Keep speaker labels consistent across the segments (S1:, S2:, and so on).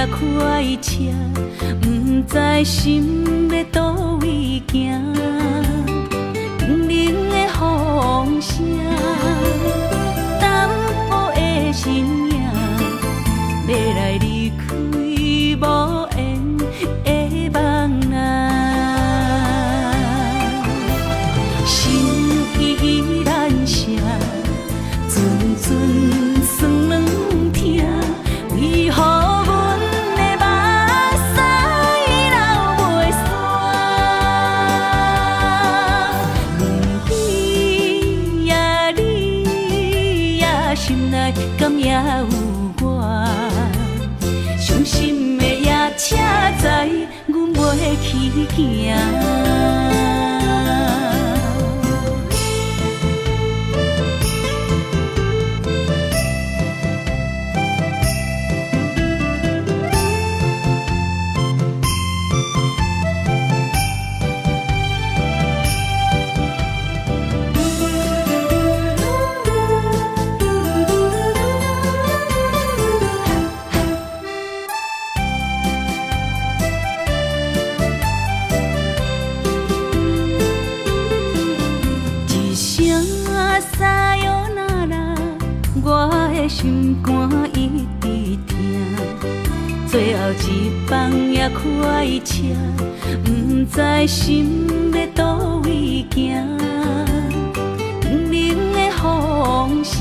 S1: 也快车，不知心要倒位行。冷冷的风声，淡薄的身影，要来离开无缘的梦啊。心依然舍，阵阵酸软痛，为何阮的目屎流袂煞？问你呀，你呀，心内敢也有我？伤心的夜车载，阮袂去行。心肝一直疼，最后一班也快车，不知心要倒位行。冷冷的风声，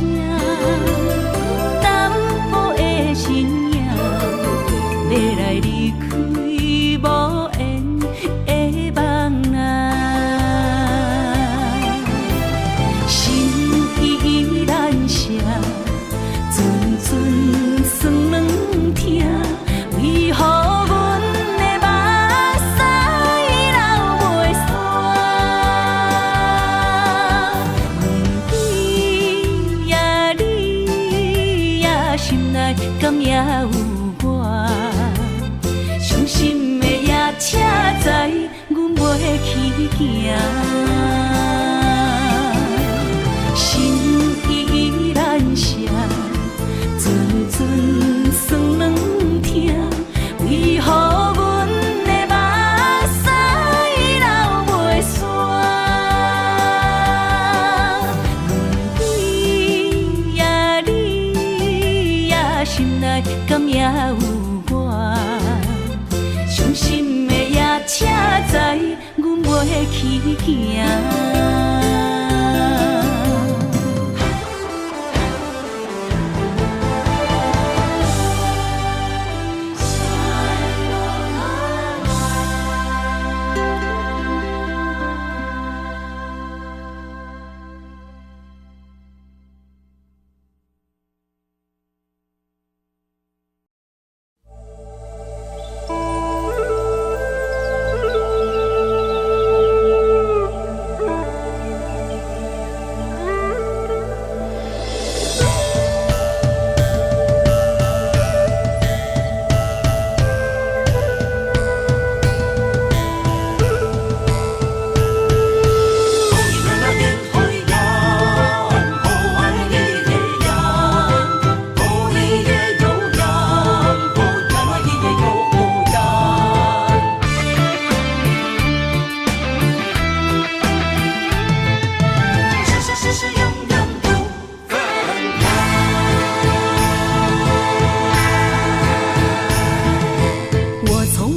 S1: 淡薄的身影，要来离开无缘的梦啊。心依然舍。阵酸软痛，为何阮的目屎流袂煞？问你呀，你呀，心内敢也有我？伤心的夜车载，阮袂去行。心依然舍。阵阵酸软痛，为何阮的目屎流袂煞？问你呀，你呀，心内敢也有我？伤心的夜车载，阮袂去行。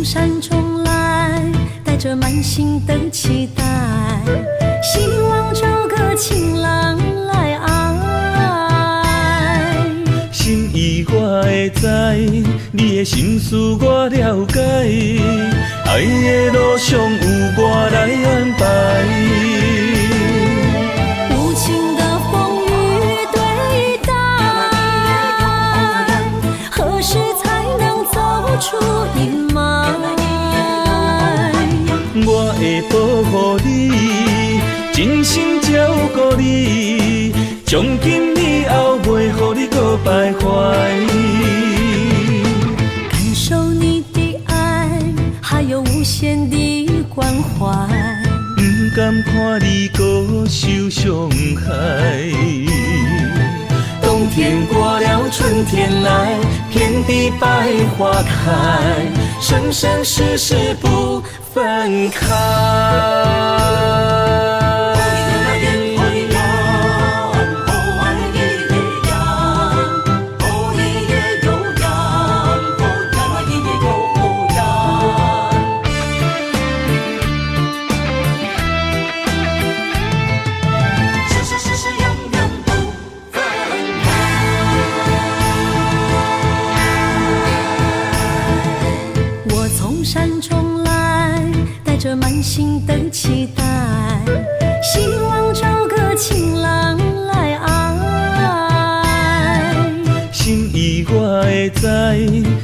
S2: 山中来，带着满心的期待，希望找个情郎来爱。
S3: 心意我会知，你的心思我了解，爱的路上有我来安排。
S2: 无情的风雨对待，何时才能走出阴霾？
S3: 我会保护你，真心照顾你，从今以后袂予你搁徘徊。
S2: 感受你的爱，还有无限的关怀，
S3: 不甘看你搁受伤害。冬天过了，春天来，遍地百花开，生生世世不分开。
S2: 满心的期待，希望找个情人来爱。
S3: 心意我会知，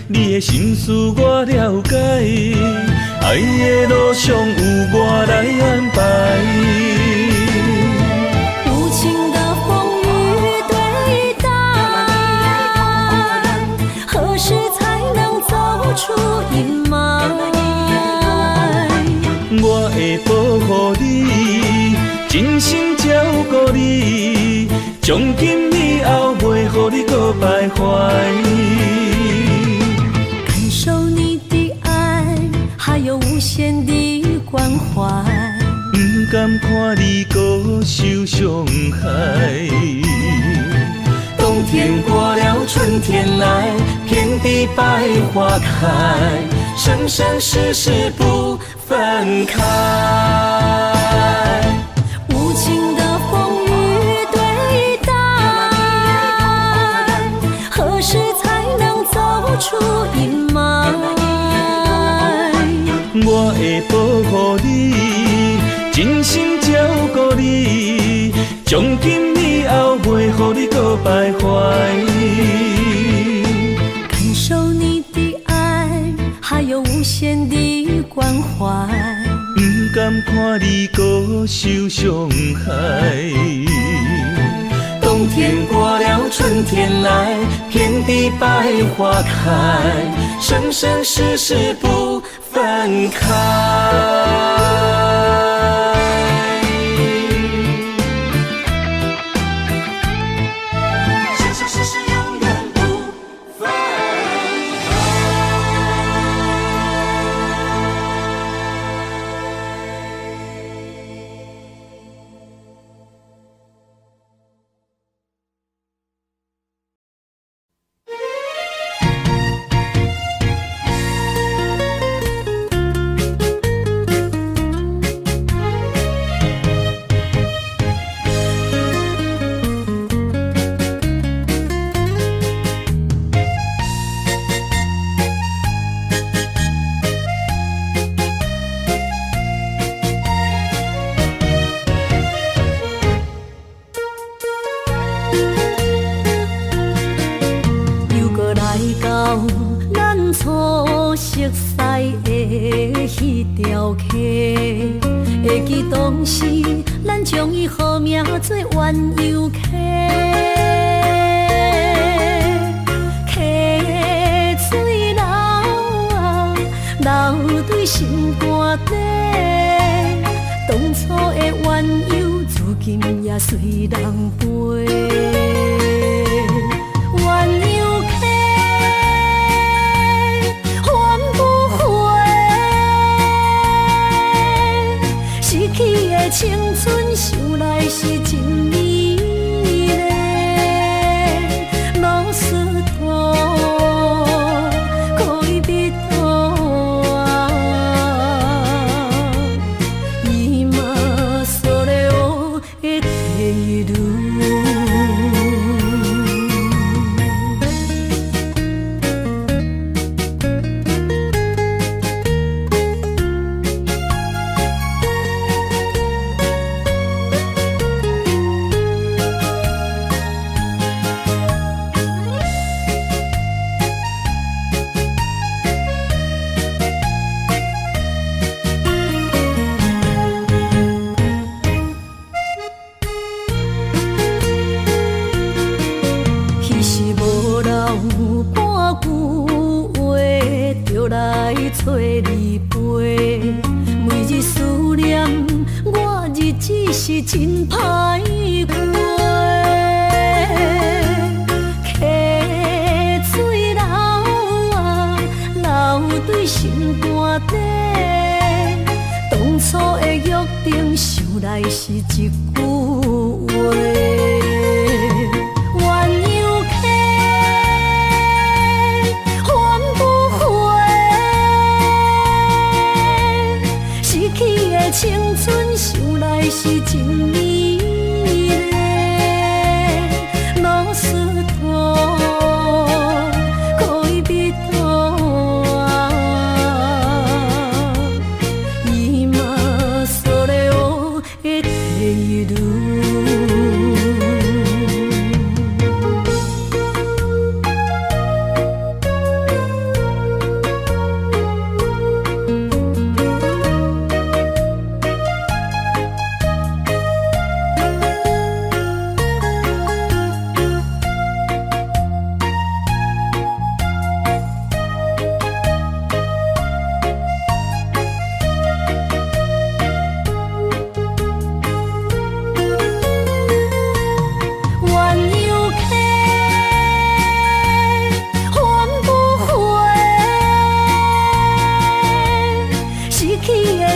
S3: 你的心思我了解，爱的路上有我来安排。
S2: 无情的风雨对待，何时才能走出阴霾？
S3: 我会保护你，真心照顾你，从今以后袂予你搁徘徊。
S2: 感受你的爱，还有无限的关怀。
S3: 不甘看你搁受伤害。冬天过了，春天来，遍地百花开，生生世世不分开。
S2: 无情的风雨对待，何时才能走出阴霾？
S3: 我会保护你，真心照顾你，从今以后袂予你搁徘徊。
S2: 感受你的爱，还有无限的关怀。
S3: 不甘看你搁受伤害。冬天过了，春天来，遍地百花开，生生世世不分开。
S2: 初熟悉的迄条溪，会记当时咱将伊号名做鸳鸯溪。溪水流啊，流对心肝底。当初的鸳鸯，如今也随人飞。青春想来是真美丽，老师徒可以比途啊，伊嘛所了的地路。找你陪，每日思念，我日子是真歹过。溪对心肝底。当初的约定，想来是一句话。鸳鸯客，还不回。失去的青春，想来是真美丽。老师徒，可以比多。今それを得ている。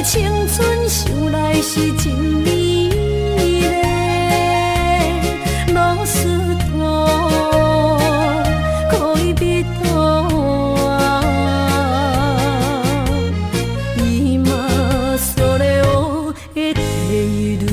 S2: 青春想来是真美丽，老师徒可以比多。今それを得ている。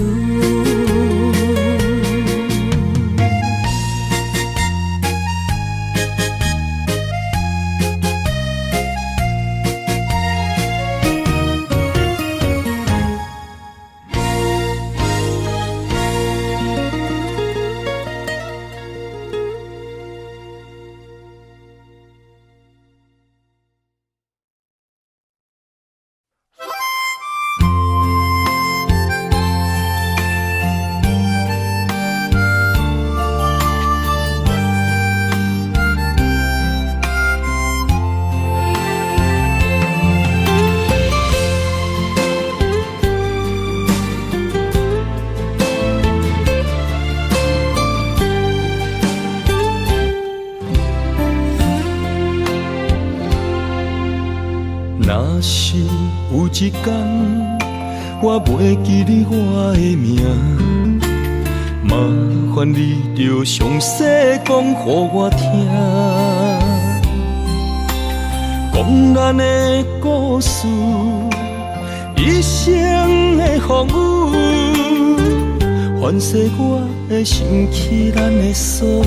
S3: 若是有一天我袂记你我的名，麻烦你着详细讲予我听，讲咱的故事，一生的风雨，反噬我的想起咱的所有。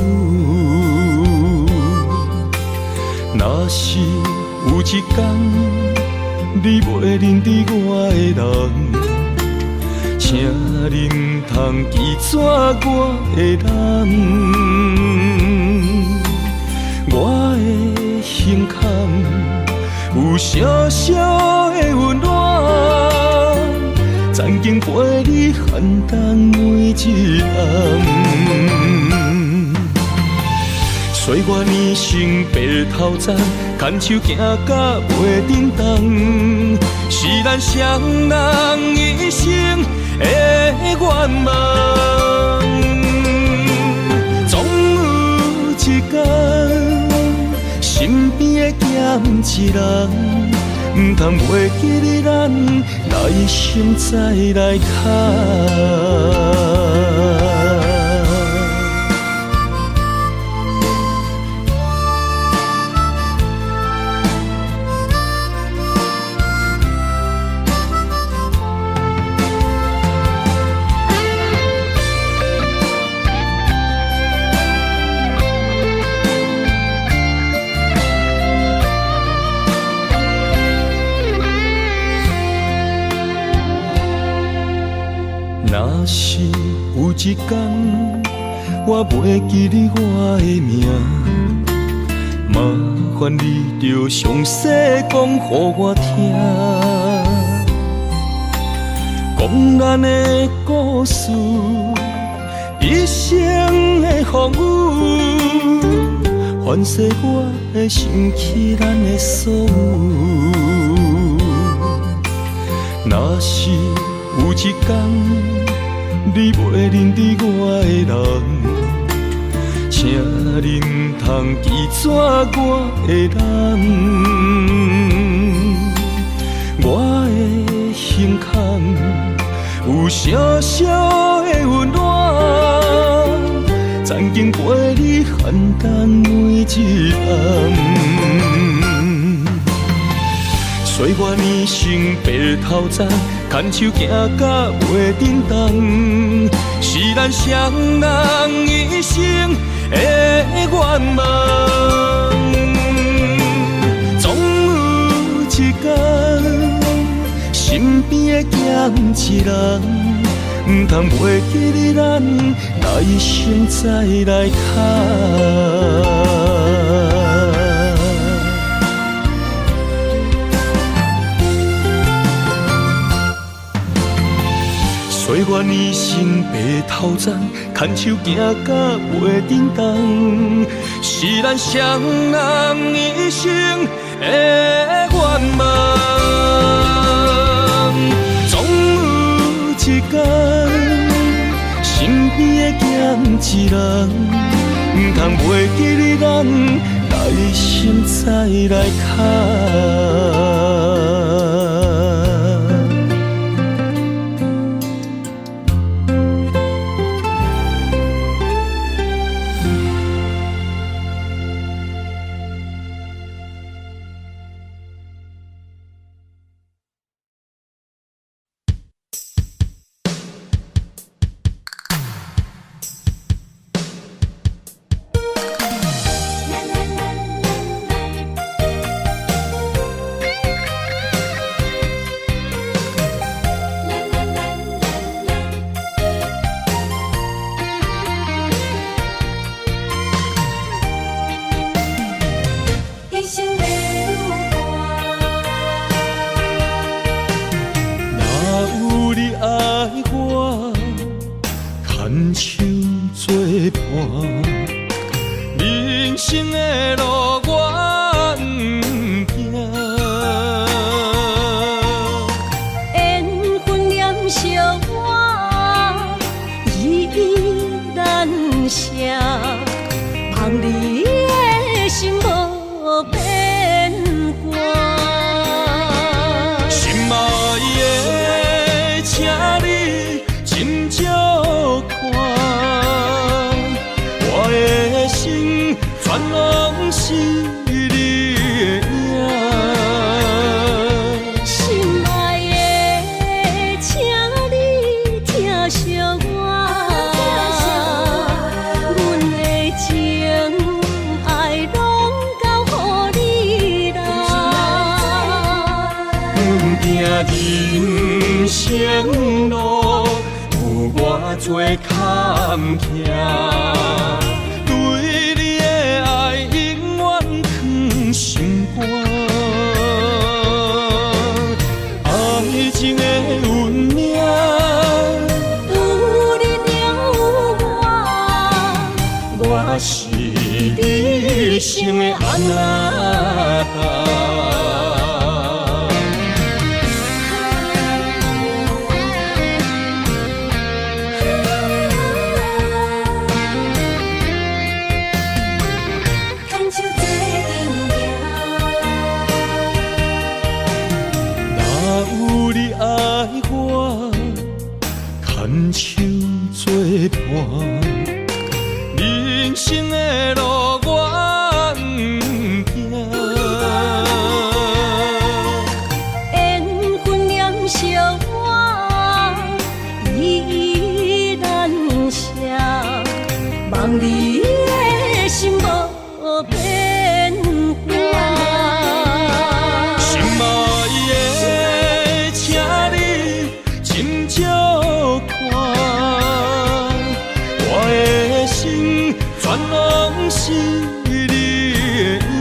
S3: 若是有一天，你袂认得我的人，请恁通记住我的人。我的心坎有小小的温暖，曾经陪你寒冬每一暗。岁月年成白头鬃，牵手行到袂振动，是咱双人一生的愿望。总有一天，身边的欠一人，唔通袂记你咱来生再来谈。若是有一天我袂记你我的名，麻烦你着详细讲予我听，讲咱的故事，一生的风雨，反噬我的想起咱的所有。若是有一天，你袂认得我的人，请恁通记住我的人。小小的温暖，曾经陪你寒冬每一暗。岁月年成白头鬃，牵手行到袂振动，是咱双人一生的愿望。总有一天，身边会减一人，唔通袂记你咱来生再来谈。岁月年成白头鬃，牵手行到袂振动，是咱双人一生的愿望。总有一天，身边会减一人，唔通袂记你咱来生再来谈。人生的路我不行，
S2: 缘分念相我依然写，望你的心无变卦。
S3: 心爱的，请你斟酌看，我的心全拢是你的影。
S2: 心爱的，请你疼惜我，阮的情爱拢交予你啦。
S3: 行人生路有偌多坎坷，对你的爱永远藏心肝。爱情的运命，
S2: 有你了有我，
S3: 我是你生的安那达。牵手作伴，人生的路我不行。
S2: 缘分念相我依然写，望你的心无变卦。
S3: 心爱的，请你斟酌看，我的心全拢是你的影。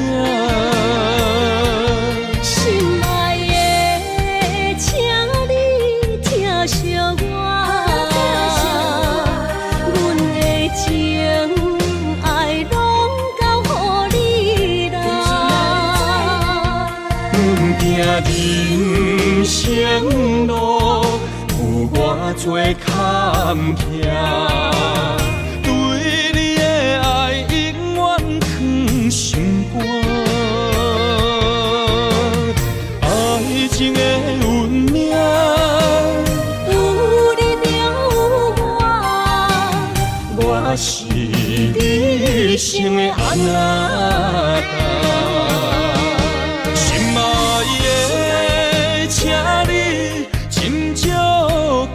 S2: 心爱的，请你疼惜我，阮的情爱拢交予你啦。
S3: 行人生路有偌多坎坷，对你的爱永远藏心肝。爱情的运命，
S2: 有你了
S3: 生的安那达。心爱的，请你斟酌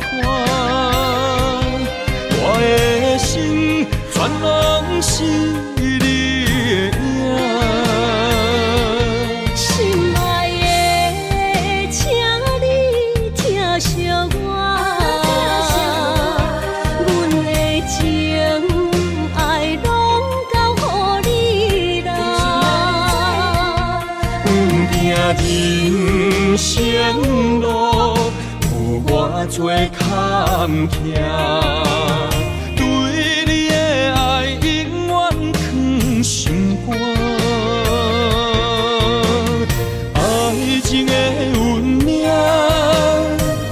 S3: 看，我的心全拢是你的影。
S2: 心爱的，请你疼惜我，阮的情爱拢交予你啦。
S3: 行人生路有偌多坎坷，对你的爱永远藏心肝。爱情的运命，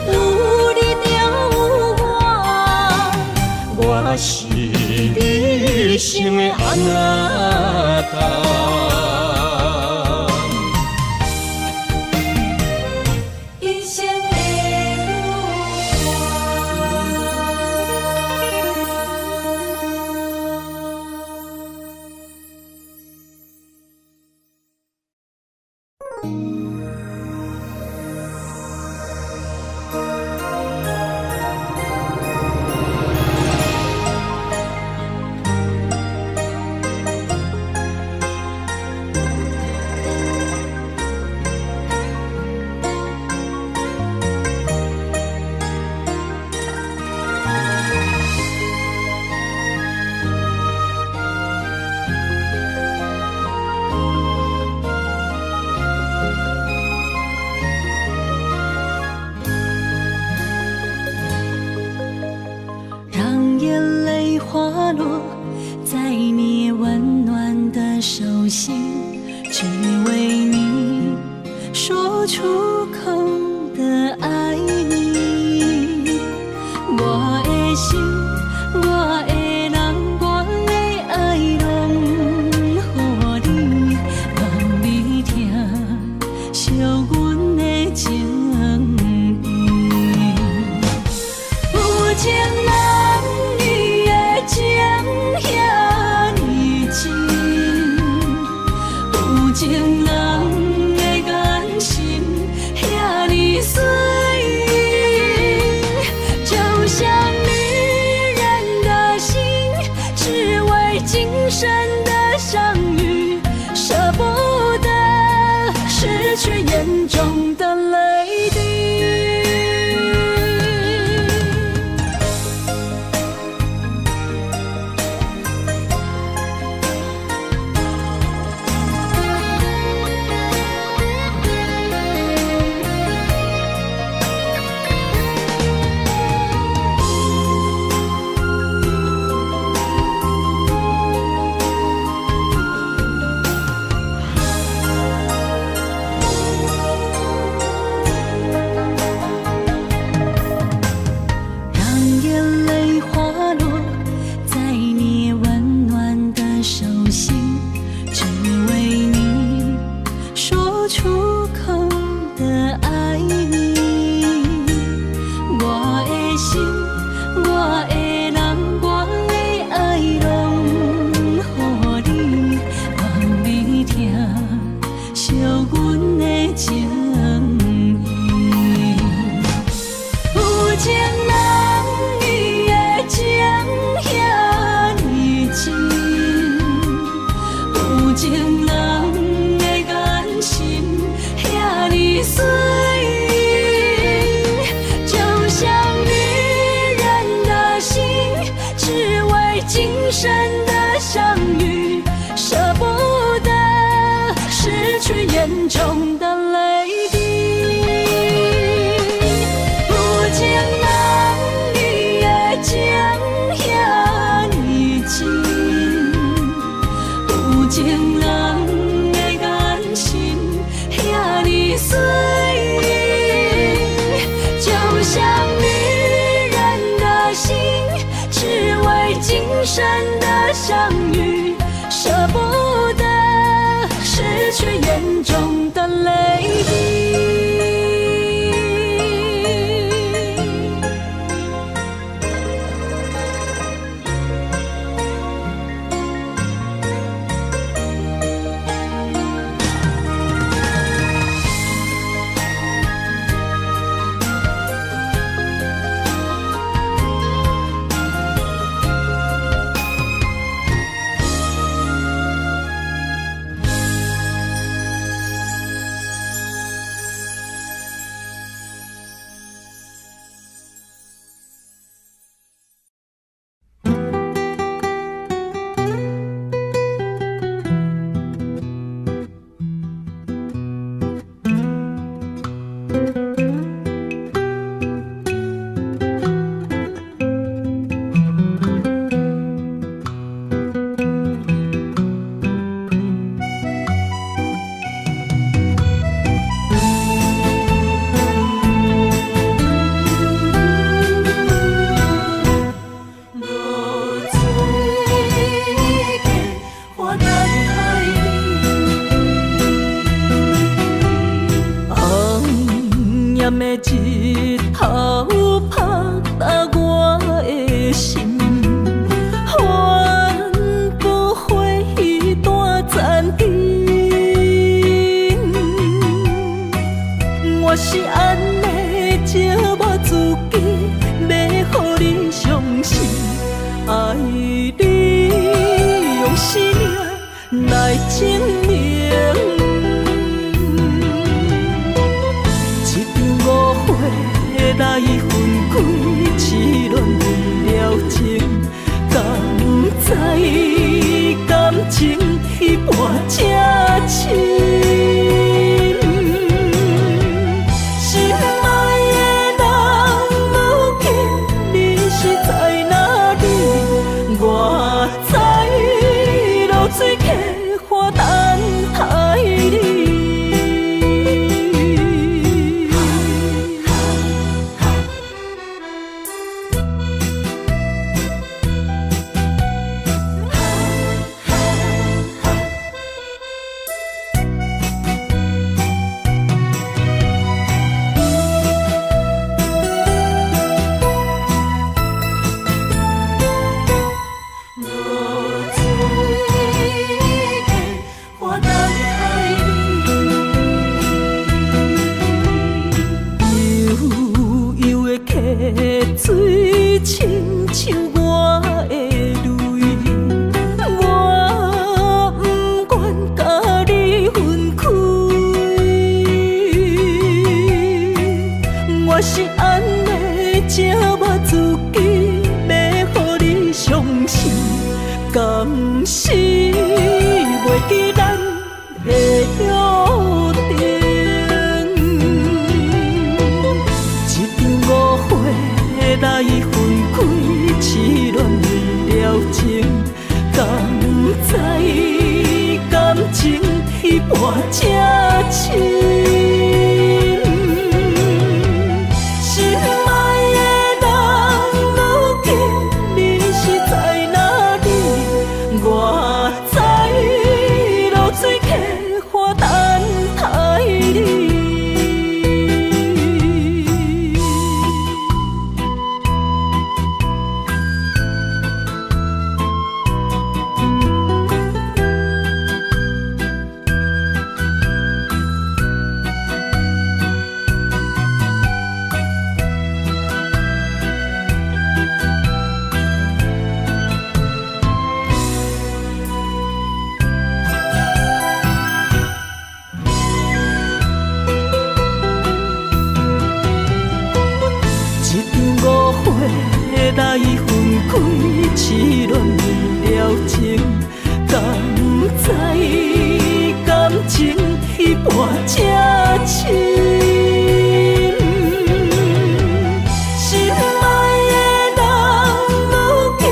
S2: 有你就有我，
S3: 我是你生的安那达。
S1: 一线的
S2: 让眼泪滑落在你温暖的手心，只为你说出口的爱你。我的心，我的人，我的爱拢予你，望你疼惜阮的情意。有情人你的情遐尼真，有情人的眼神遐尼水，就像女人的心，只为今生的相遇，舍不得失去眼中的泪滴。让眼泪滑落在你温暖的手心，只为你说出口的爱你。我的心，我的人，我的爱拢予你，望你疼惜阮的情意。有情人你的情遐尼真，有情人的眼神遐尼水，就像女人的心，只为今生的相遇，舍不得失去眼中的泪滴。有情人你的情遐尼真，有情人的眼神遐尼水，就像女人的心，只为今生的相遇，舍不得失去眼中的泪滴。
S1: 炎的日头拍打我的心，反复回忆大残阵。我是安尼寂寞自己，要互你相信，爱你用生命来证明。来分开，痴恋为了情，敢知感情一半才深。心爱的人，如今你是在哪里？我知露水客花等待你。水亲像我的泪，我不愿甲你分开。我是安尼寂寞自己，要互你相信，敢是袂记咱的约定。来分开，痴恋为了情，敢知感情一半才深。心爱的人，如今你是在哪里？我知露水客花等待你。来分开，痴恋为了情，敢知感情一半才深。心爱的人，如今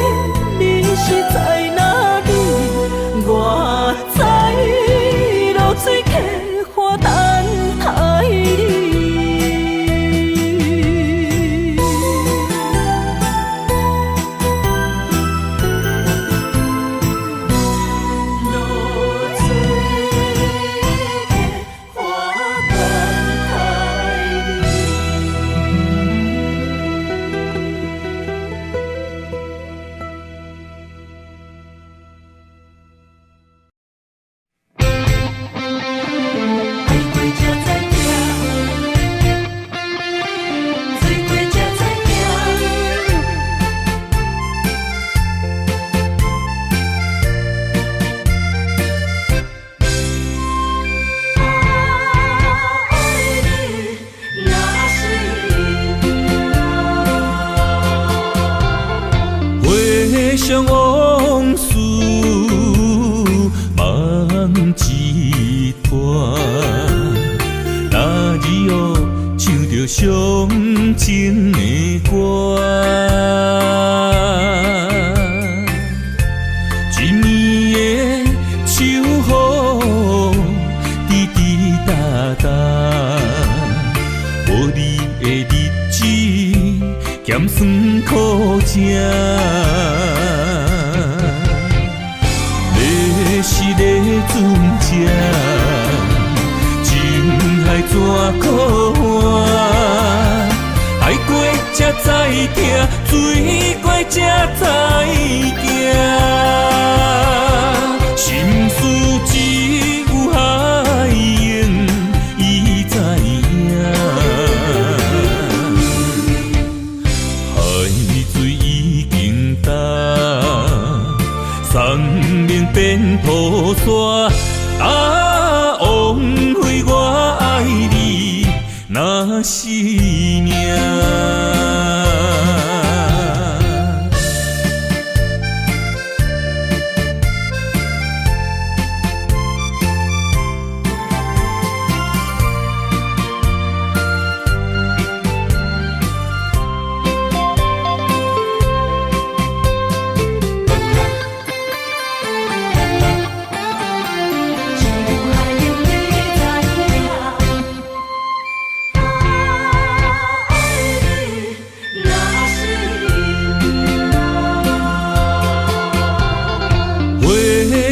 S1: 你是在哪里？我知露水客花等待你。
S3: 想往事梦一段，那日后唱着伤情的歌，一暝的秋雨滴滴答答，无你的日子咸酸苦涩。是个船只，情海怎可换？疼，水怪才知行。心事只有海涌，伊知影。海水已经干，山明变土沙。枉费我爱你那是命。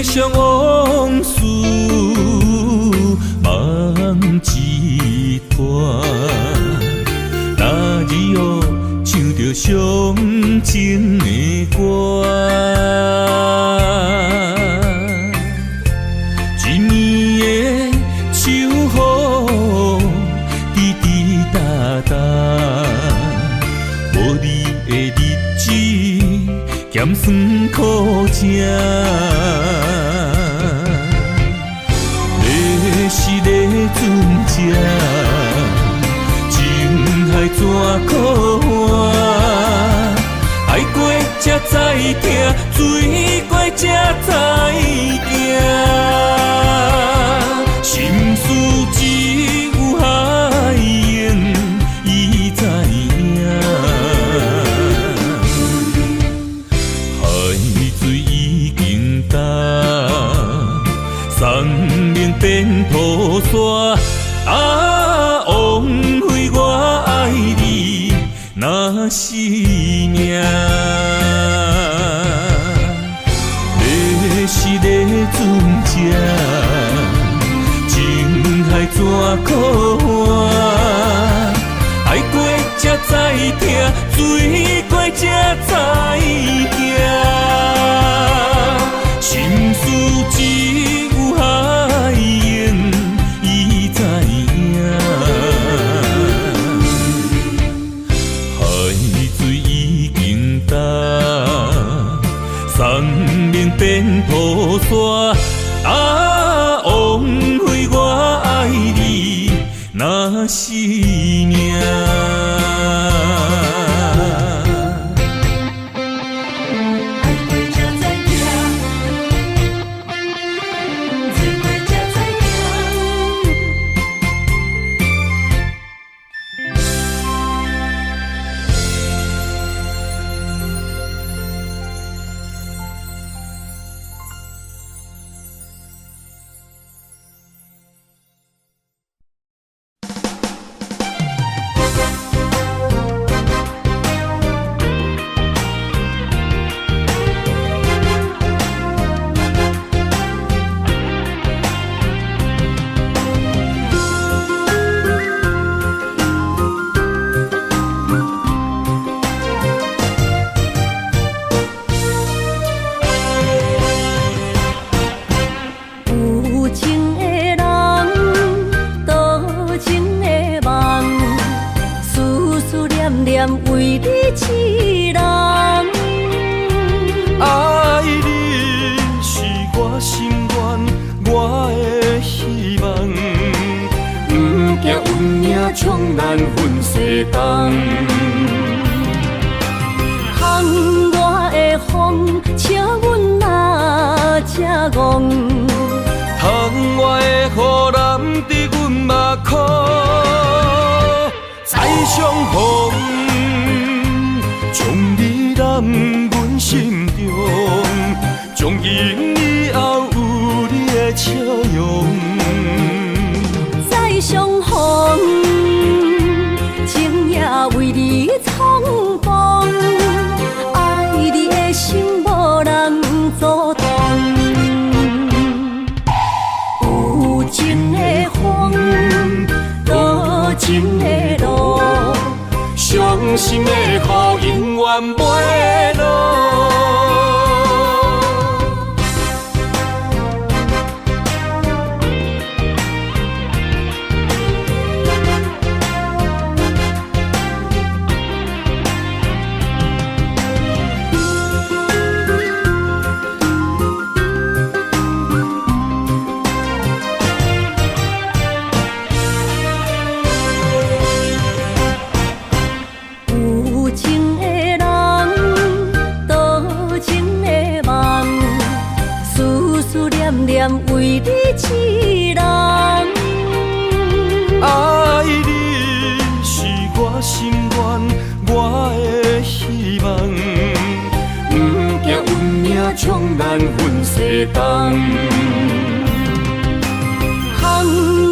S3: 想往事梦一段，那日后唱着伤情的歌，一年的秋雨滴滴答答，无你的日子咸酸苦涩。是个船只，情海怎可换？爱过才知疼，水过才知行。心事只有海涌，伊知影。海水已经干。山明变土沙，枉费我爱你那是命。要是个船只，情海怎可换？爱过才知疼，水过才知行。心事只有海涌，伊知影。海水已经干，山明变土沙，枉费我爱你那是命。
S2: 为你痴人，
S3: 爱你是我心愿，我的希望。不惊运命冲咱分世东，
S2: 窗外的风笑阮哪只戆，
S3: 窗外的雨淋伫阮目眶，再相逢。将你揽阮心中，从今以后有你的笑容。
S2: 再相逢，情也为你冲动，爱你的心无人阻挡。有情的风，多情的路，相
S3: 伤心的雨永远袂落。
S1: 为你痴人，
S3: 爱你是我心愿，我的希望，不惊运命将咱分西东。
S1: 巷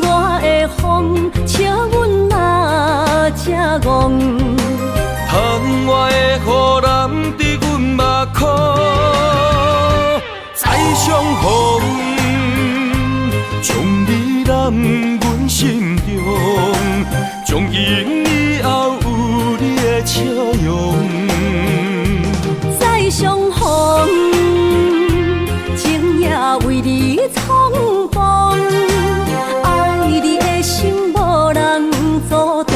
S1: 外的风，笑阮嘛正戆。
S3: 窗外的雨淋伫阮目眶，再相逢。将你揽阮心中，从今以后有你的笑容。
S1: 再相逢，情也为你冲动，爱你的心无人阻挡。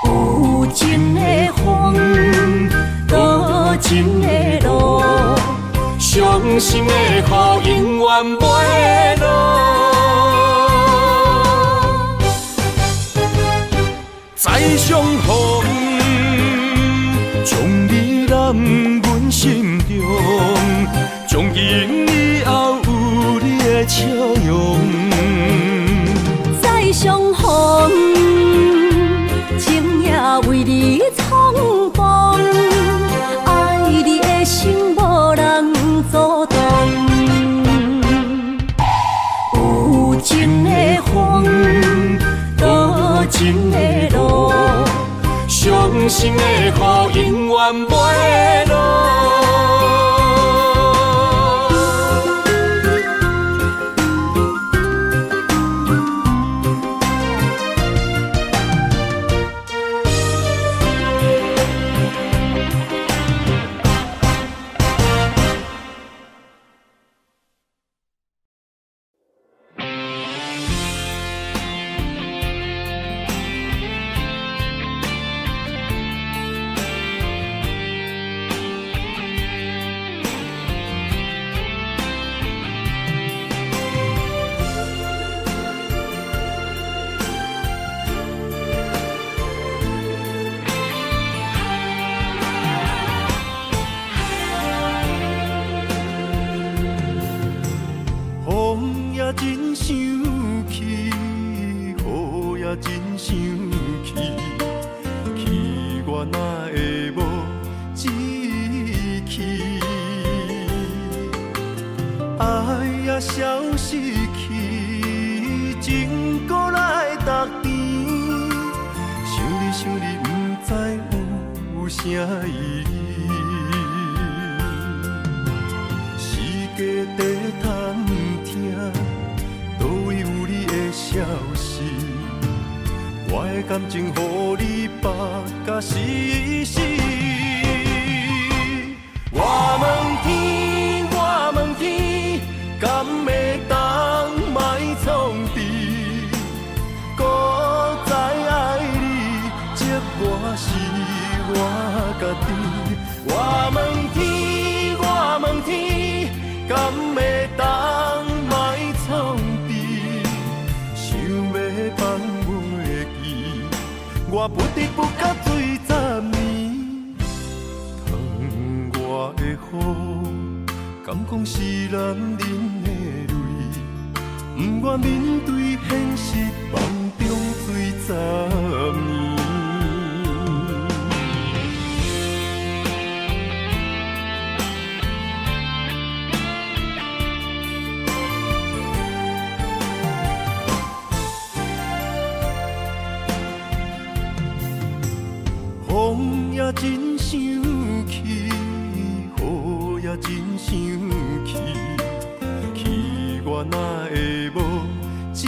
S1: 有情的风，多情的路。伤心的雨永远袂落，再相逢，将你揽阮心中，从今以后有你的笑容。再相逢，情也为你冲动，爱你的心无人阻挡。有情的风，多情的路，伤心的雨永远袂落。
S3: 真想起，雨也真想起，去我哪会无志气？爱也消失去，情搁来逐甜。想你，不知有啥意义。世界在探听。倒位有你的消息，我的感情予你绑甲死死。我问天，我问天，敢会当莫创治？搁再爱你，责我是我家己。我问天，我问天，敢会当莫创治？放袂记，我不得不甲醉10年。窗外的雨，敢讲是男人的泪，不愿面对现实，梦中醉10年。风也真想起，雨也真想起，去我哪会无志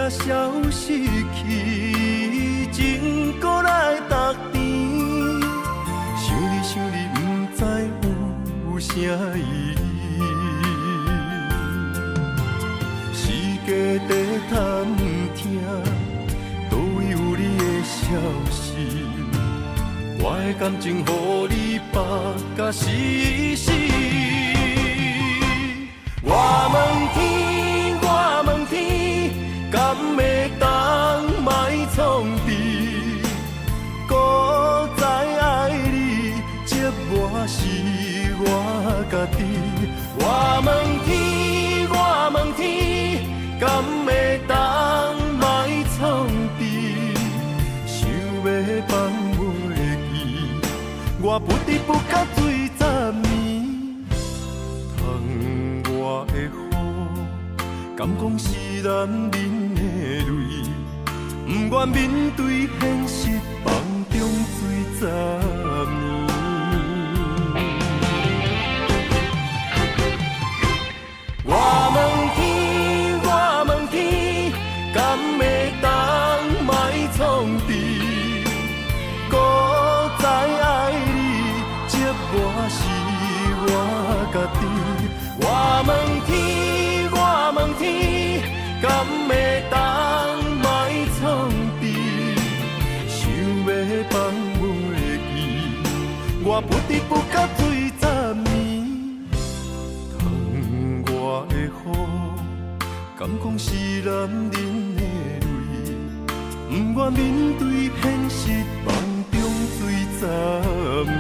S3: 消失去，情搁来逐甜。想你想你，不知有啥意义。世界在探听，倒位有你的消息？我的感情，予你绑甲死死。我问天，我问天，敢会当莫创治？搁再爱你，折磨是我家己。我问天，我问天，敢会当莫创治？想要放袂记，我不得不甲水十年。我的雨，敢讲是男人的泪，不愿面对现实，梦中水十年。我问天，我问天，敢会当莫创治？搁再爱你，折磨是我家己。我问天，我问天，敢会当莫创治？想要放袂记，我不得不甲水十年。窗外的雨，敢讲是男人的泪，不愿面对现实，梦中水十年。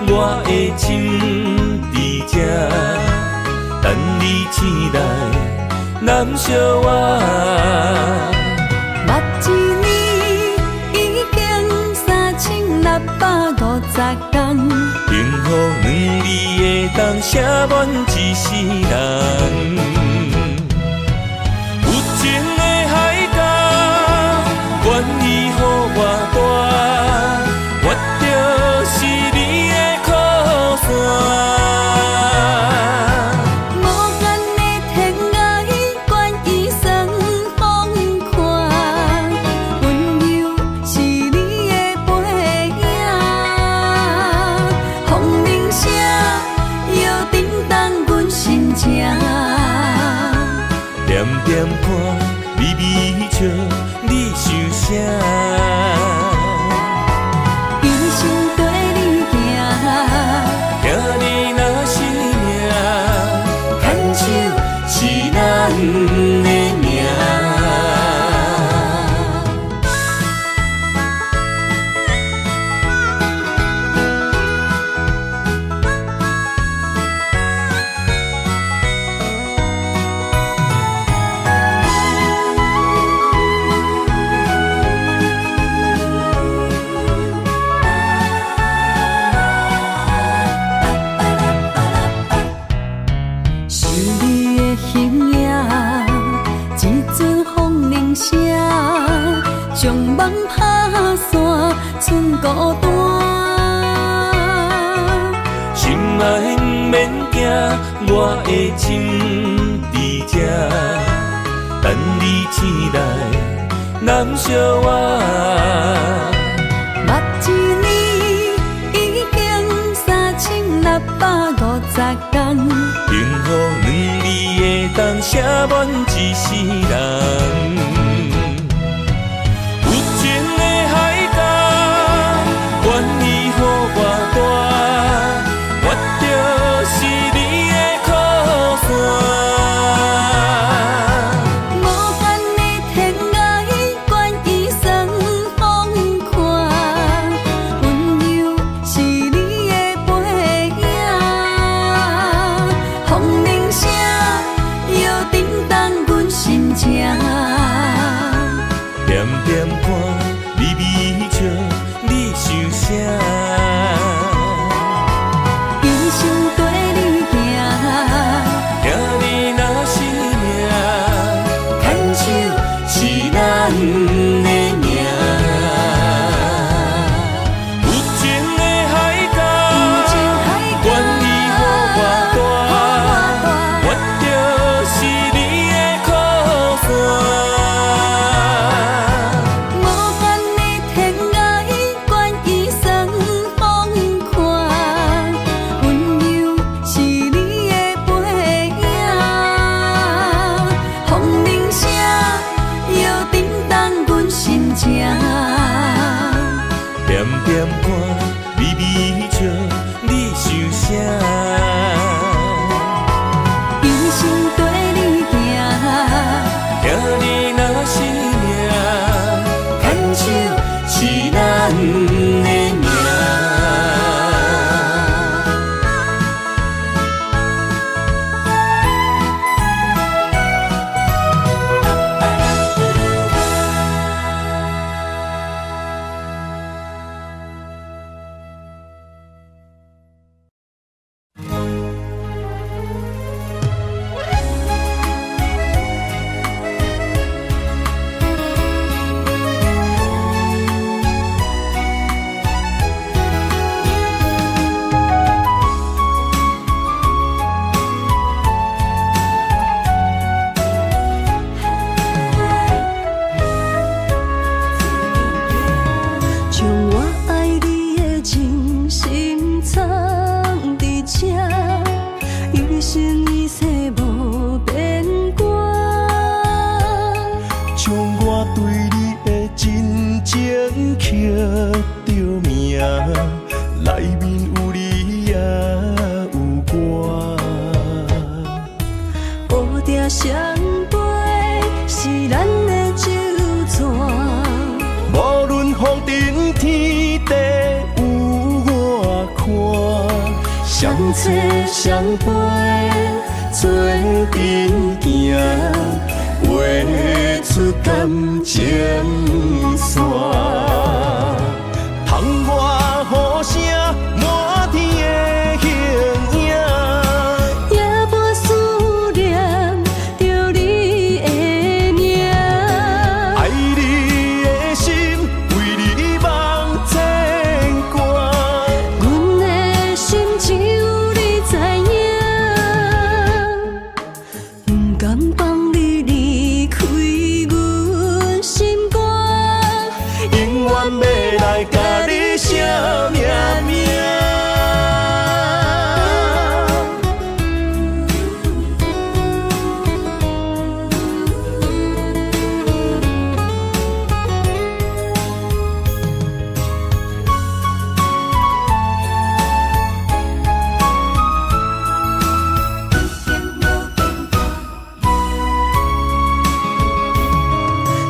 S3: 我的心伫这，等你醒来，难相我。
S2: 目一年已经3650天，
S3: 幸福两字会当写满一世人。有情的海角，愿意予我带，我就是你的。无
S2: 限的天涯，愿意算风看，温柔是你的背影。风铃声摇叮当阮心情，
S3: 点点看，微微笑，你想啥？咱的命。将梦打散，剩孤单。心爱不免惊，我的心伫这，等你醒来，难相我。
S2: 目一年已经
S3: 念歌，微微笑，你想啥？
S2: 用心跟你行，
S3: 听你若是命，牵手是咱的命。
S2: 相陪是咱的酒泉，
S3: 无论风尘天地有我看，相找相陪做阵行，画出感情线。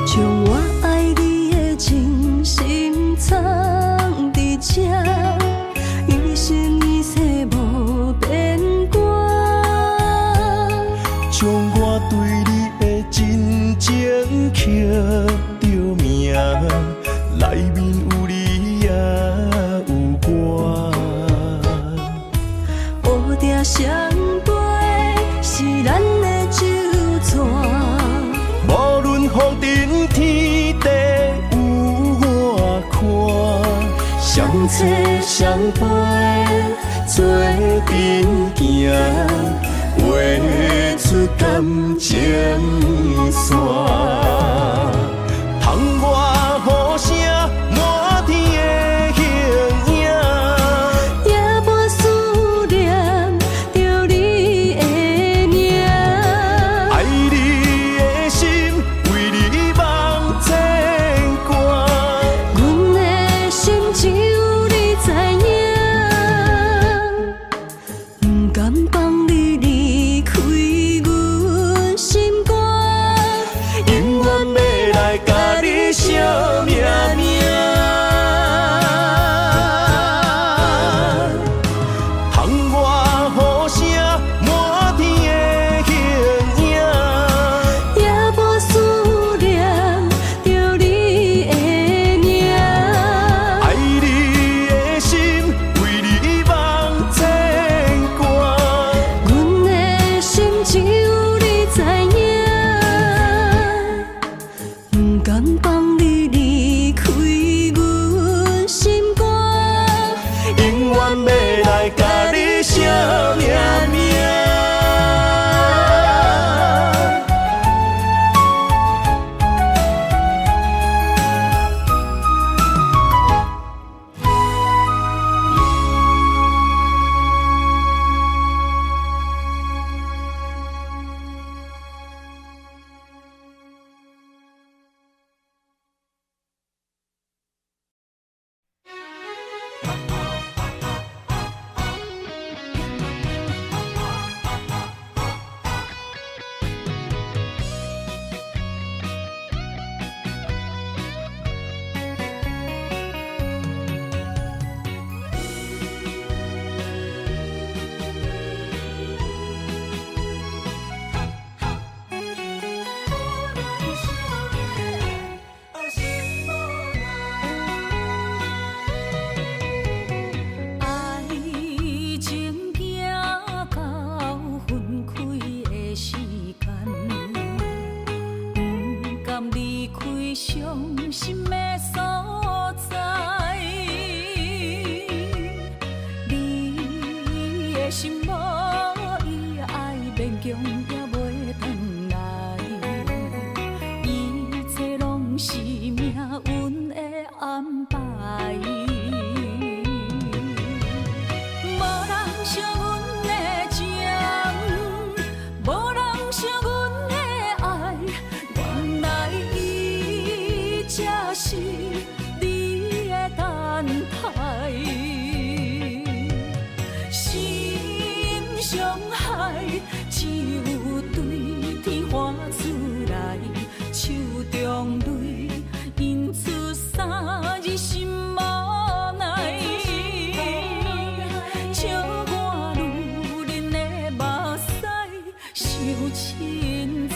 S3: 窗外雨声满天的形影。
S2: 相陪是咱的酒泉，
S3: 无论风尘天地有我看，相找相陪做阵行，画出感情线。窗外雨声满天的形影。永
S1: 安排。无人惜阮的情，无人惜阮的爱，原来伊才是你的等待。心伤害，只有对天花出来，手中泪印出三字心无奈。笑我女人的目屎受凊彩。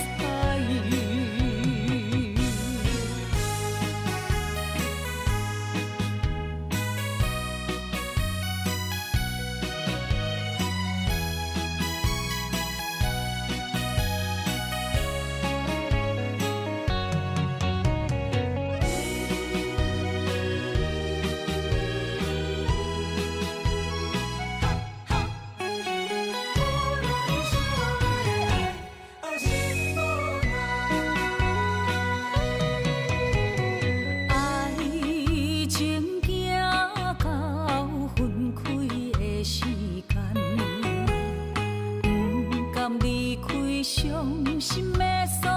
S1: 伤心的所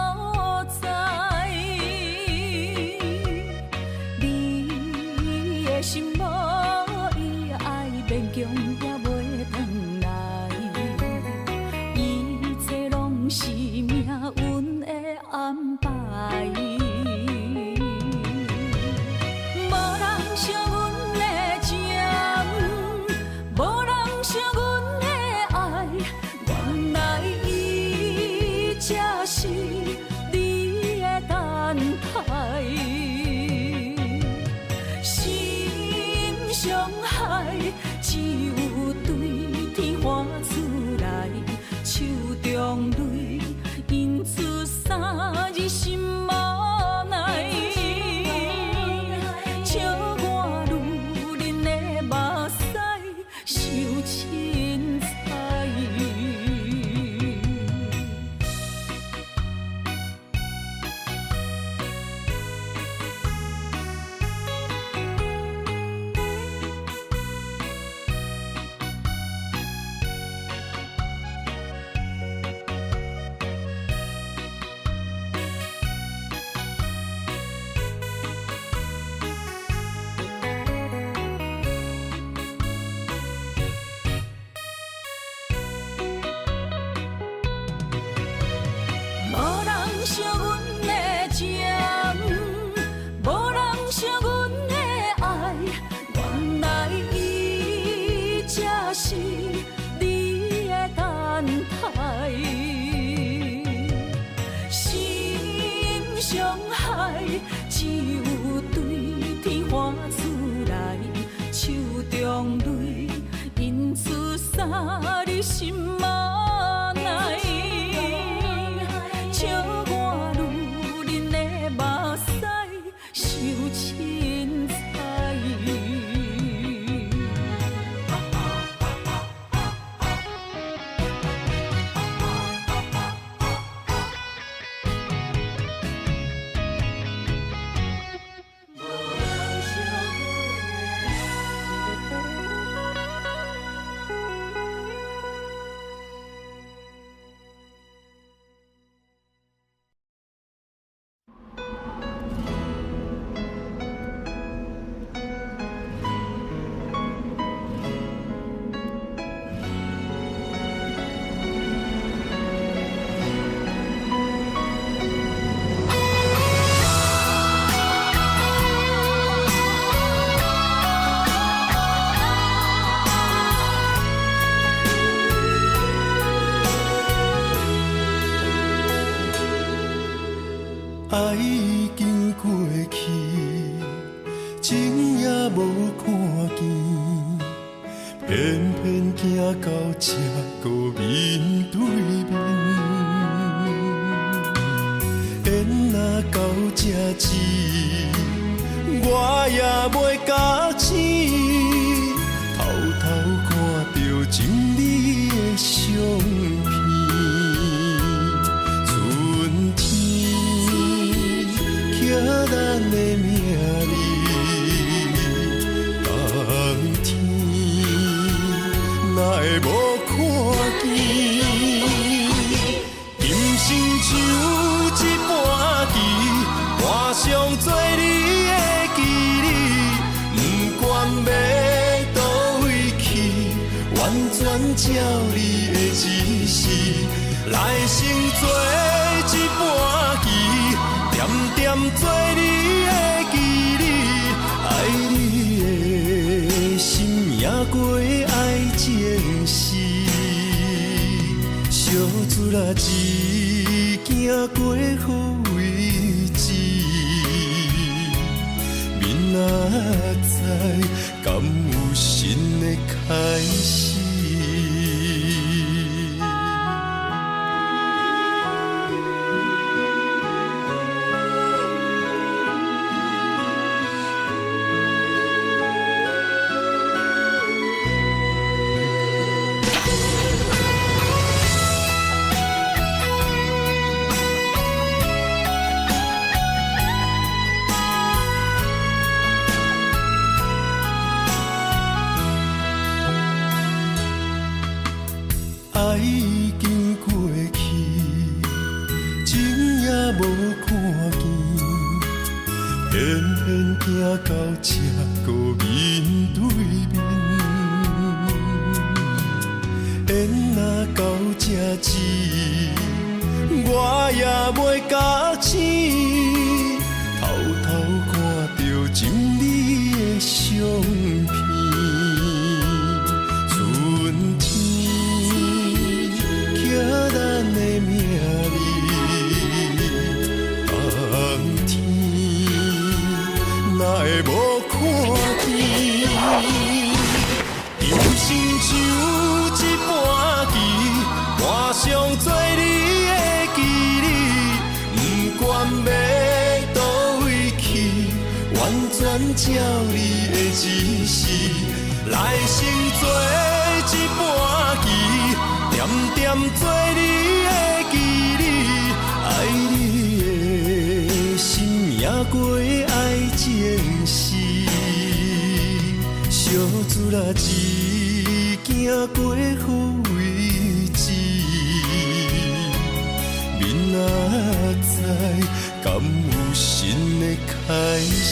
S1: 在，你的心无伊爱勉强也袂转来，一切拢是命运的安排。无人惜阮的情，无人惜阮的爱，原来才是你的等待。心伤害，只有对天花出来，手中泪印出三字心无奈。笑我女人的目屎受凊彩。惜阮的情，无人惜阮的爱，原来伊才是你的等待。心伤害，只有对天花出来，手中泪印出三字心无奈。笑我女人的目屎受凊彩。
S3: 爱已经过去，情也无看见，偏偏行到这个面对面。缘若到这止，我也袂假醒，偷偷看到情理的相片。春天刻咱的名字，全照你的指示，来生做一盘棋，点点做你的记忆，爱你的心命过爱情事，小船仔一行过好位置，明仔载敢有新的开始？爱已经过去，情也无看见，偏偏行到这个面对面。缘若到这止，我也袂假醒，偷偷看到情你的相片。春天刻咱的名字，冬天哪会无看见？人生像一盘棋，换上做你的记忆，不管要倒位去，完全照你的指示，来生做一盘棋，点点做你的记忆，爱你的心命过爱情事，小船仔一行过好位置，明仔载敢有新的开始？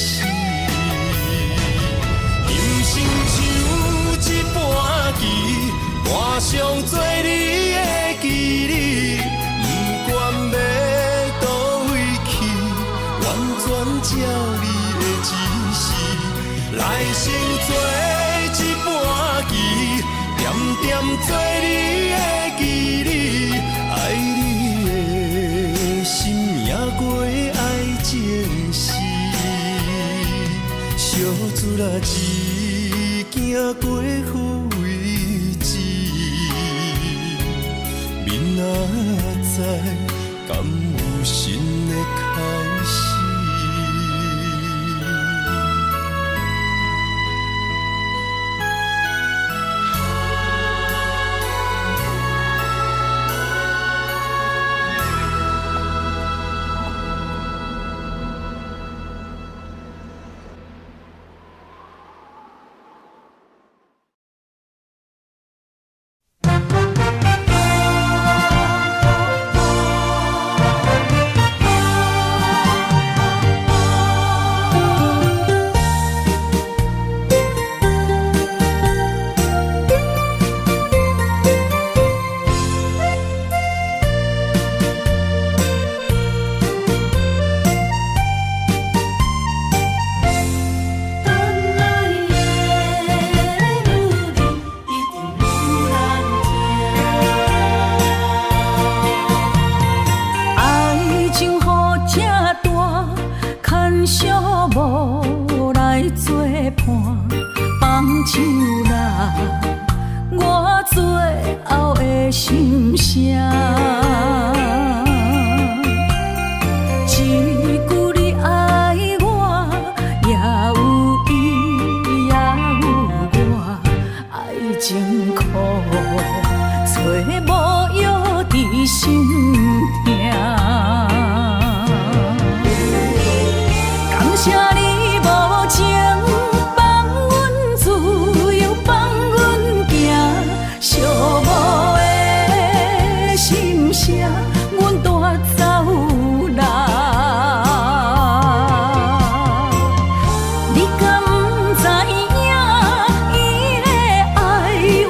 S3: 人生像一盘棋，换上做你的记忆，不管要倒位去，完全照你的指示，来生做一盘棋，点点做你的记忆，爱你的心命过爱情事，小船仔一行过好位置，明仔载敢有新的开始？
S2: 你敢不知影，伊的爱有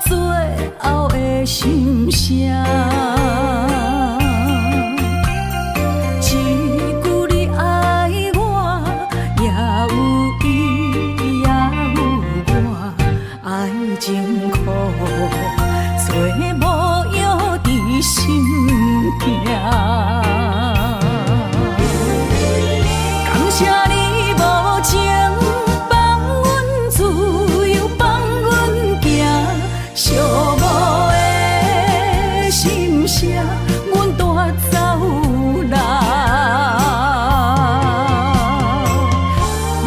S1: 最后的心声。一句你爱我，也有伊，也有我，爱情苦，做无药伫心痛。感谢你无情放阮自由，放阮行，寂寞的心声，阮带走啦。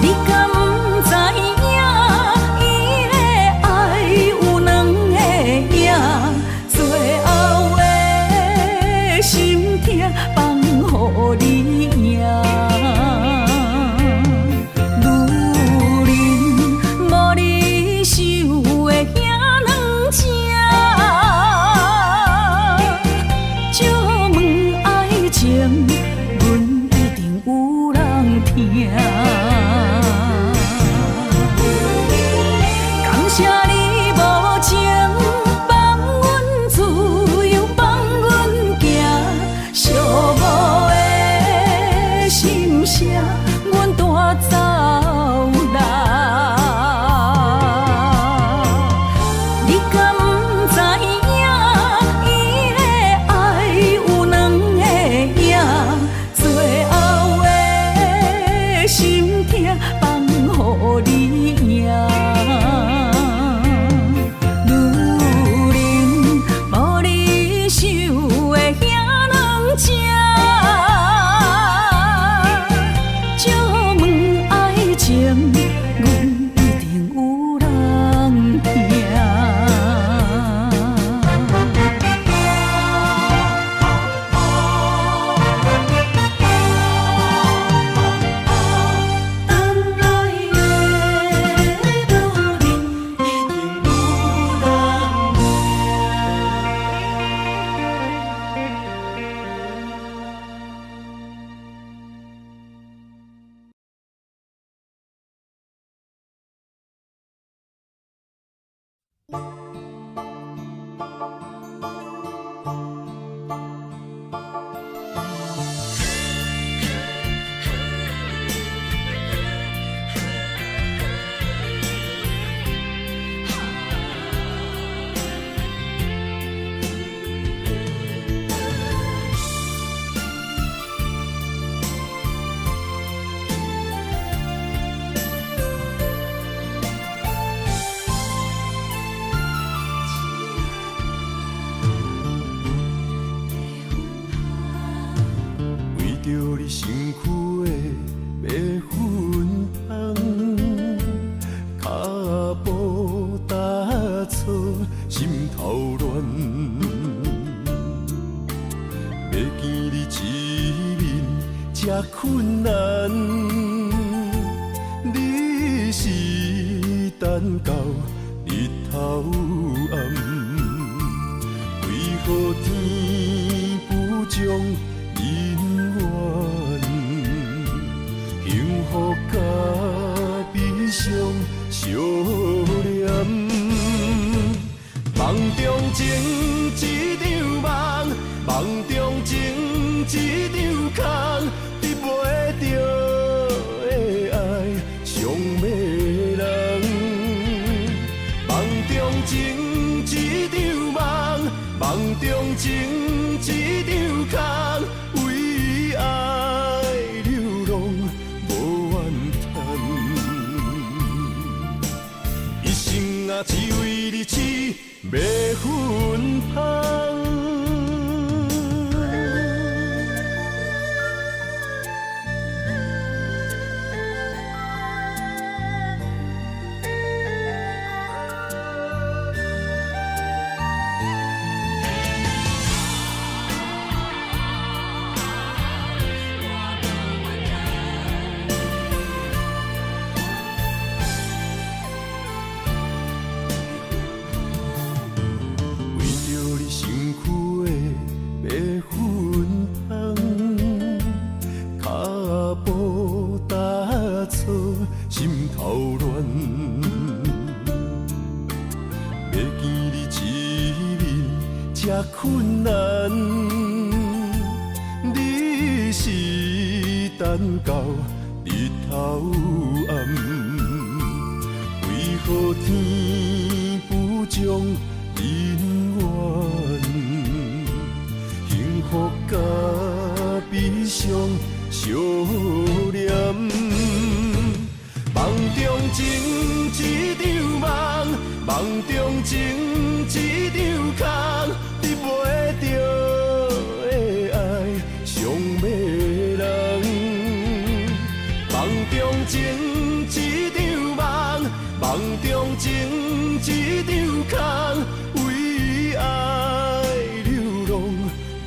S1: 你敢不知影，伊的爱有两个影，最后的心痛放予你赢。感谢你无情放阮自由，放阮行，寂寞的心声，阮带走啦。你敢不知影，伊的爱有两个影，最后的心痛放予你赢。
S3: 困难，你是等到日头暗，为何天不将人怨？幸福甲悲伤相连，梦中情一场梦，梦中情一场空。袂着的爱上迷人，梦中情一场梦，梦中情一场空，为爱流浪无怨叹，一生啊只为你痴袂分芳。你一人这困难，你是等到日头暗，为何天不将人怨？幸福甲悲伤相连，梦中情一场梦，梦中情一场空，你袂着的爱上迷人。梦中情一场梦，梦中情一场空，为爱流浪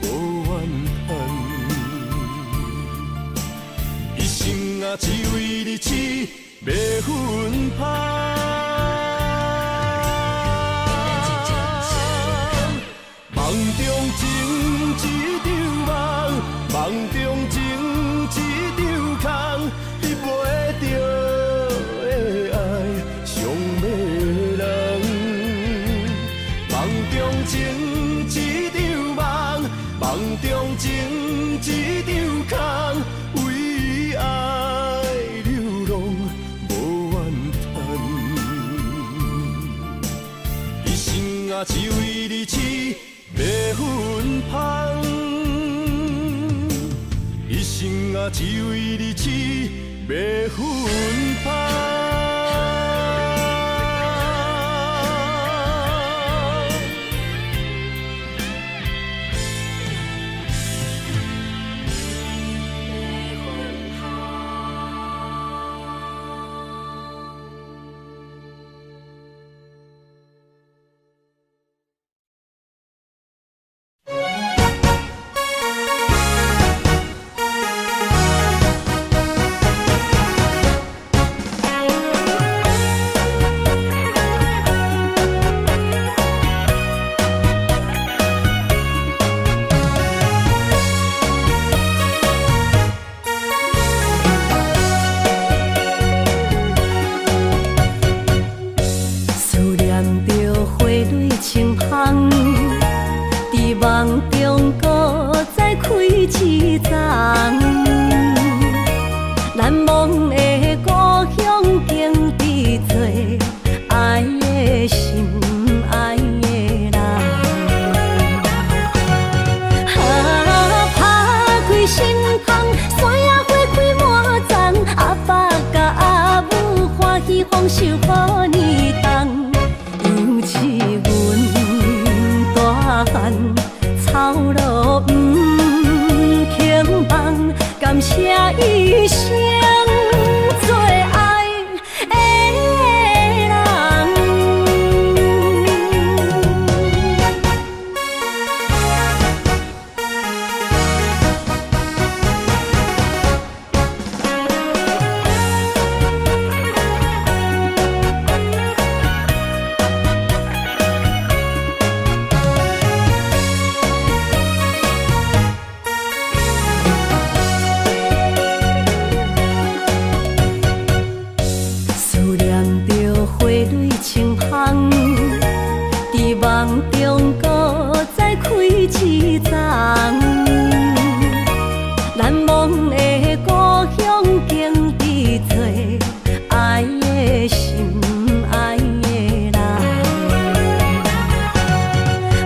S3: 无怨叹。一生啊，只为你痴，袂分芳。梦中情一场梦，梦中情一场空，你袂着的爱上迷人。梦中情一场梦，梦中情一场空，为爱流浪无怨叹。一生啊，只为你痴，袂分芳。一生啊，只为你痴，袂分芳。
S2: 梦中搁再开一丛，难忘的故乡经历做爱的心，爱的人。打开心窗，山野花开满丛，阿爸甲阿母欢喜丰收予年冬，尤是阮大汉。草路不轻放，感谢一生做爱的人。梦中搁再开一丛，难忘的故乡经历做爱的心，爱的人。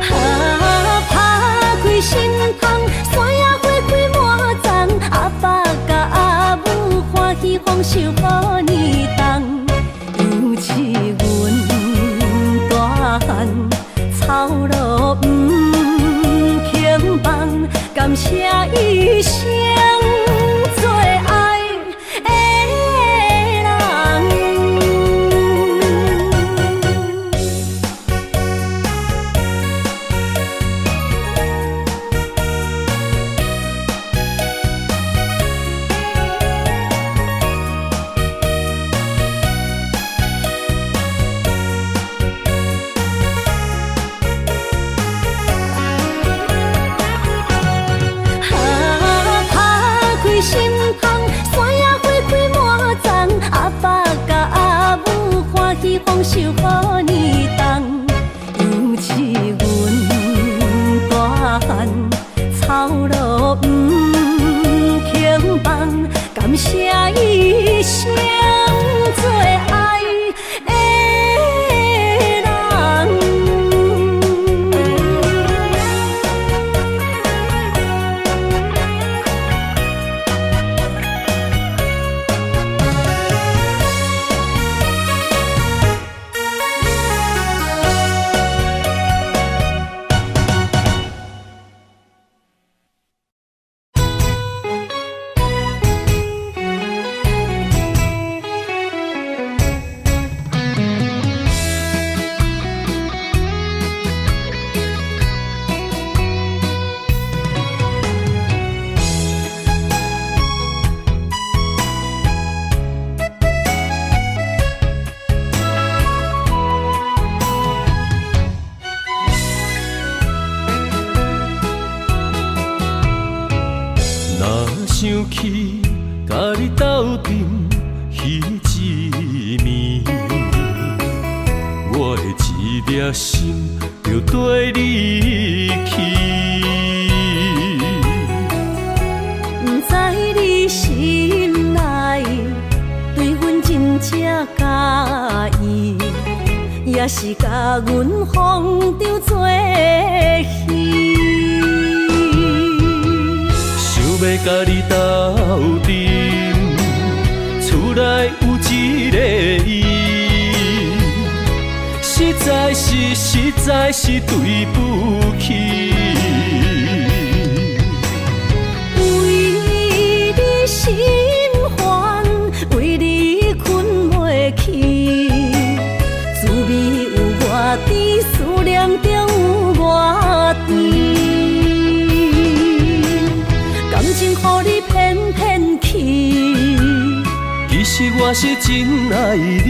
S2: 打开心窗，山野花开满丛，阿爸甲阿母欢喜丰收予年冬，尤是阮大汉。草路不轻放，感谢一生做爱的人。心窗，山野花开满丛，阿爸甲阿母欢喜丰收予年冬，尤
S3: 想起甲你斗阵彼一暝，我的一粒心就跟你去。
S1: 不知你心内对阮真正介意，也是甲阮放着做戏。
S3: 想要甲你斗阵，厝内有一个伊，实在是对不起。
S1: 为你心烦，为你困袂去，滋味有偌甜，思念就有偌甜。感情予你骗骗去，
S3: 其实我是真爱你，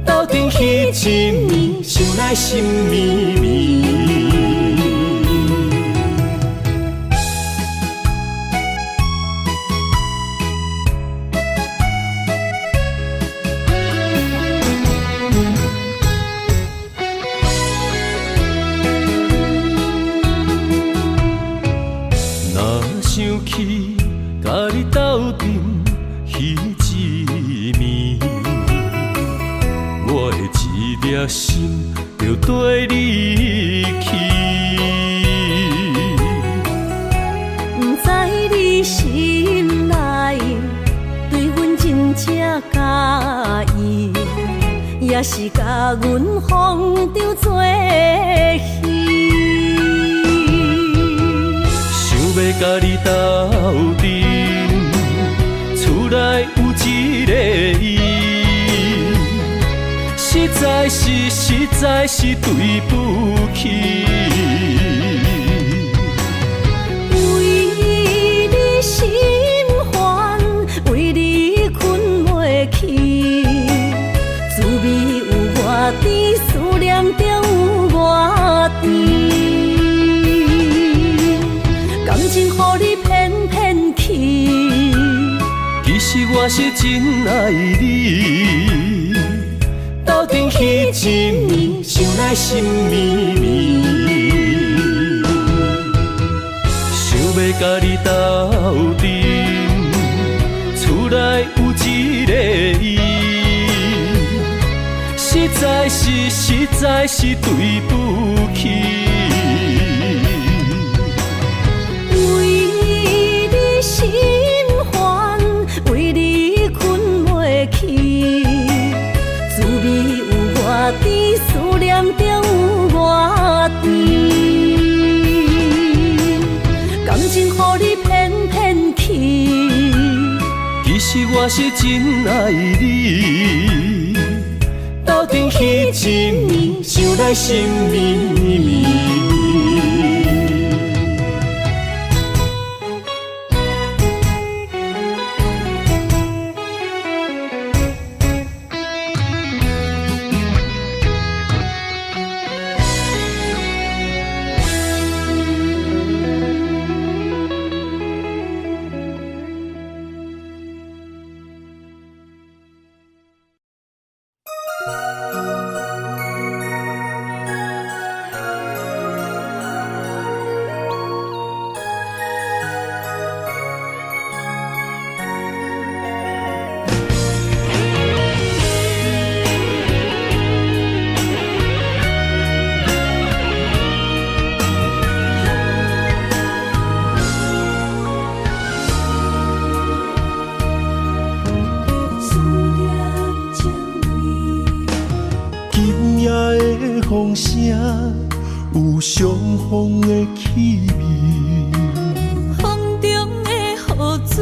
S3: 斗阵彼一暝，想来心绵绵。想起甲你斗阵彼一暝，我的一粒心就跟你去。
S1: 不知你心内对阮真正介意，也是甲阮放着做戏。
S3: 要甲你斗阵，厝内有一个伊，实在是对不起。
S1: 为你心烦，为你困袂去，滋味有偌甜，思念就有偌甜。感情予你骗骗去，
S3: 其实我是真爱你，斗阵彼一暝，想来心绵绵。想要甲你斗阵，厝内有一个伊，实在是对不起。
S1: 心烦，为你困袂去，滋味有偌甜，思念就有偌甜。感情予你骗骗去，
S3: 其实我是真爱你，斗阵彼一暝，想来心绵绵。风声有相逢的气味，
S2: 风中的雨水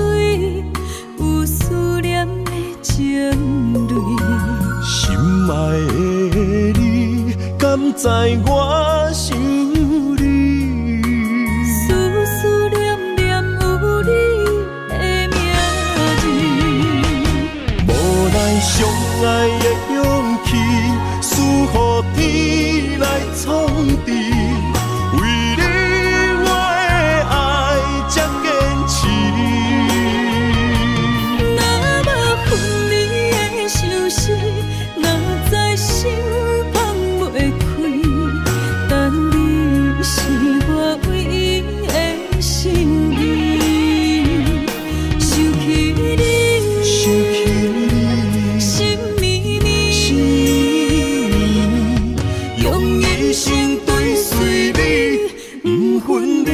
S2: 有思念的情泪。
S3: 心爱的你，敢知我想你？
S2: 思思念念有你的名字，
S3: 无奈相爱的勇气，赐予天来创治。为你我的爱才加用一生追随你，不分离。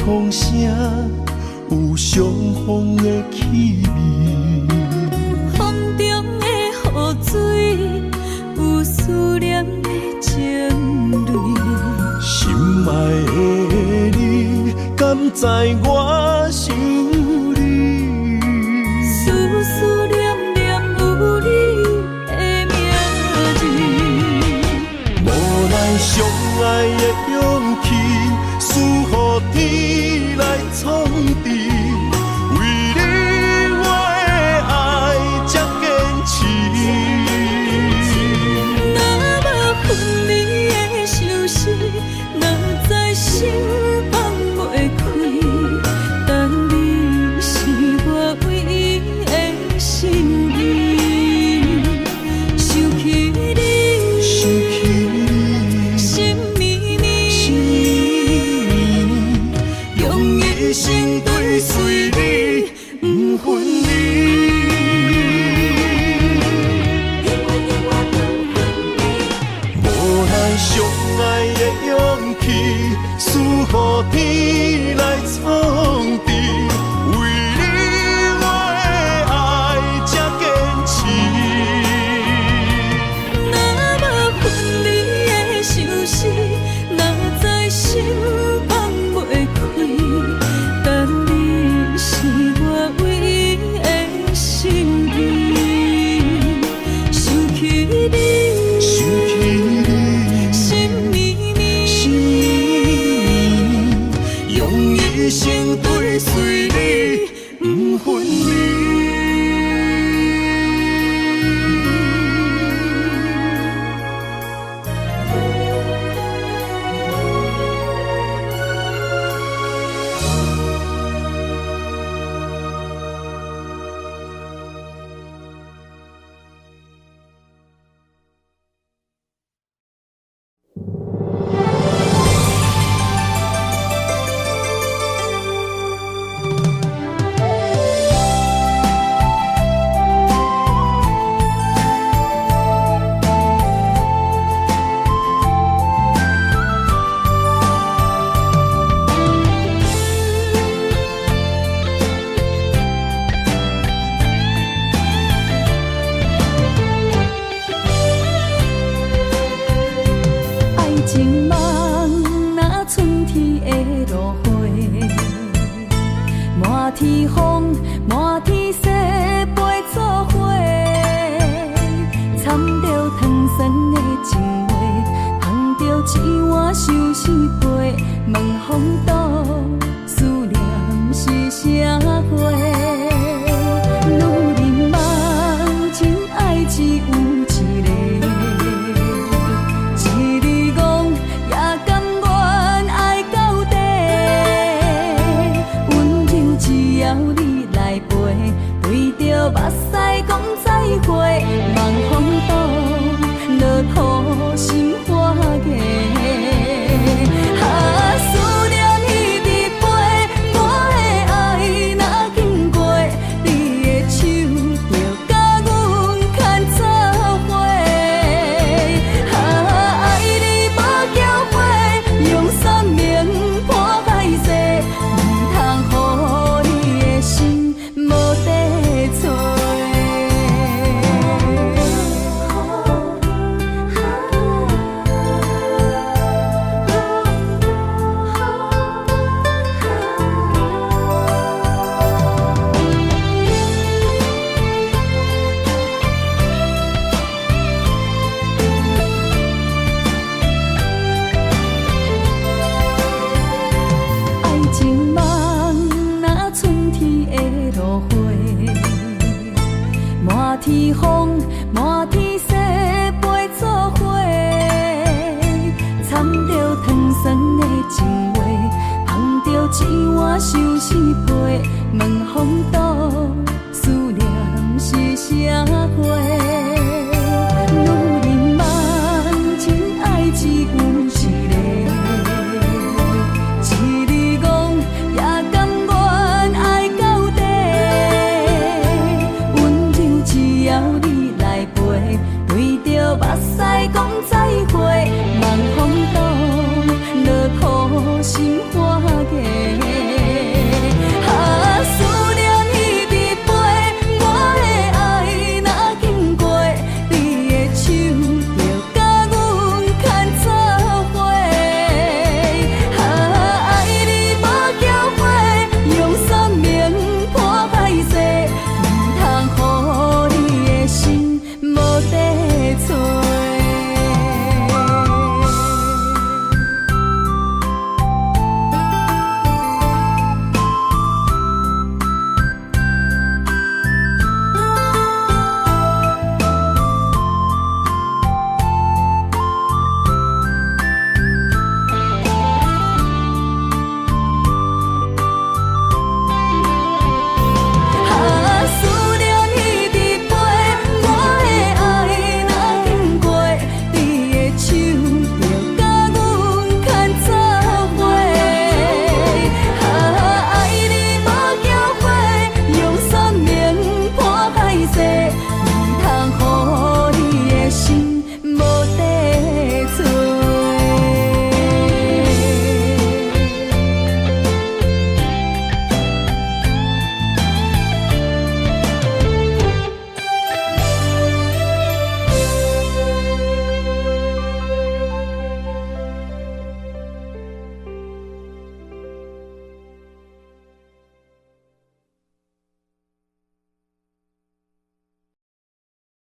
S3: 风声有相逢的气味，
S2: 风中的雨水有思念的情泪。
S3: 心爱的你，敢知我想你？
S2: 思思念念有你的名字，
S3: 无奈相爱的勇气，输予天来创治。为你我的爱才坚持。
S2: 若无分离的相思，哪知心放袂开。但你是我唯一的心意，想起你，心绵绵，
S3: 用一生追随你，不分离。无奈相爱的勇气，输予天来创治。为你我的爱才坚持。
S2: 若无分离的相思，哪知心放袂开。但你是我唯一的心意，想起你，心绵绵，
S3: 用一生追随你，不分离。
S2: 爱情